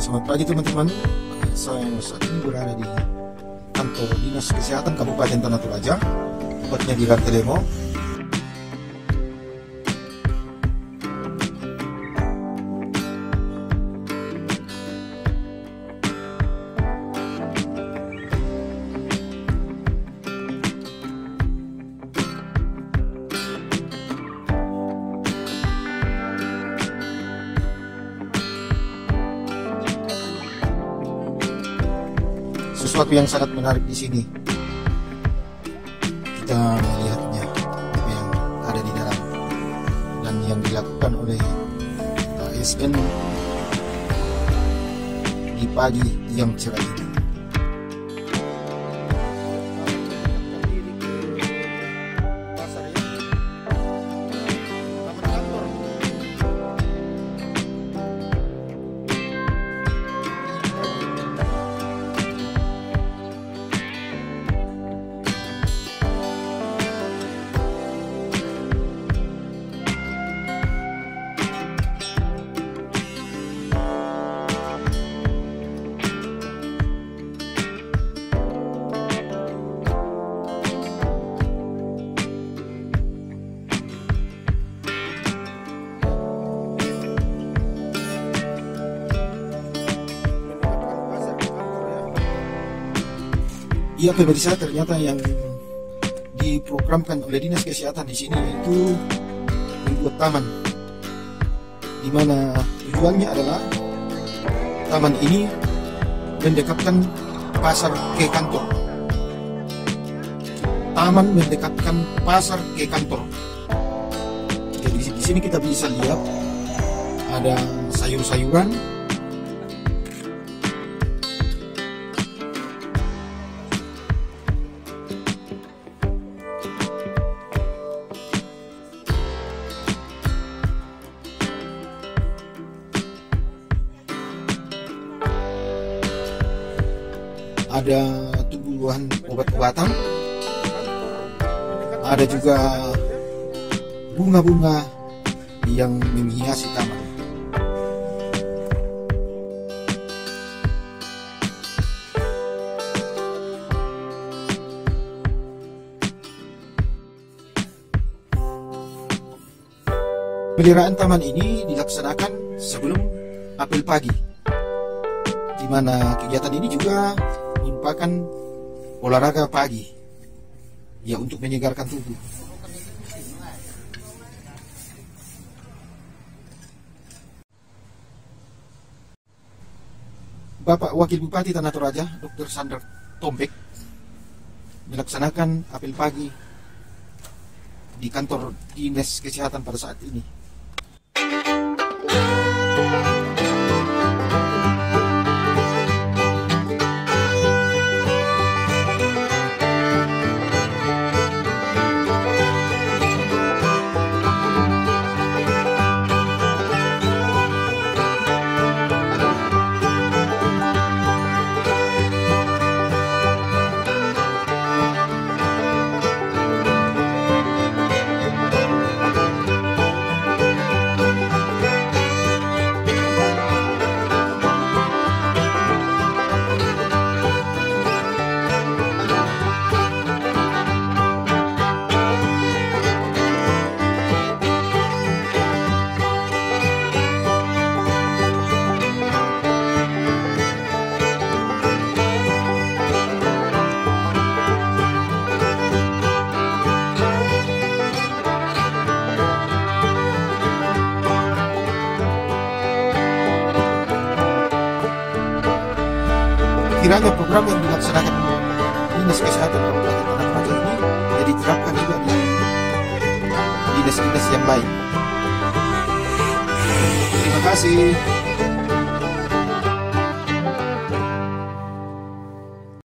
Selamat pagi teman-teman. Saya saat ini berada di kantor Dinas Kesehatan Kabupaten Tanah Toraja, tepatnya di Rantelemo. Sesuatu yang sangat menarik di sini. Kita melihatnya apa yang ada di dalam dan yang dilakukan oleh ASN di pagi yang cerah ini. Ya pemirsa, ternyata yang diprogramkan oleh Dinas Kesehatan di sini itu membuat taman, di mana tujuannya adalah taman ini mendekatkan pasar ke kantor. Taman mendekatkan pasar ke kantor. Jadi di sini kita bisa lihat ada sayur-sayuran. Ada tumbuhan obat-obatan, ada juga bunga-bunga yang menghiasi taman. Pemeliharaan taman ini dilaksanakan sebelum apel pagi, di mana kegiatan ini juga merupakan olahraga pagi, ya, untuk menyegarkan tubuh. Bapak Wakil Bupati Tanah Toraja, Dr. Sander Tombek, melaksanakan apel pagi di kantor Dinas Kesehatan pada saat ini. Kiranya program yang dilaksanakan Dinas Kesehatan Kabupaten Tanah Toraja ini jadi diterapkan juga di dinas-dinas yang lain. Terima kasih.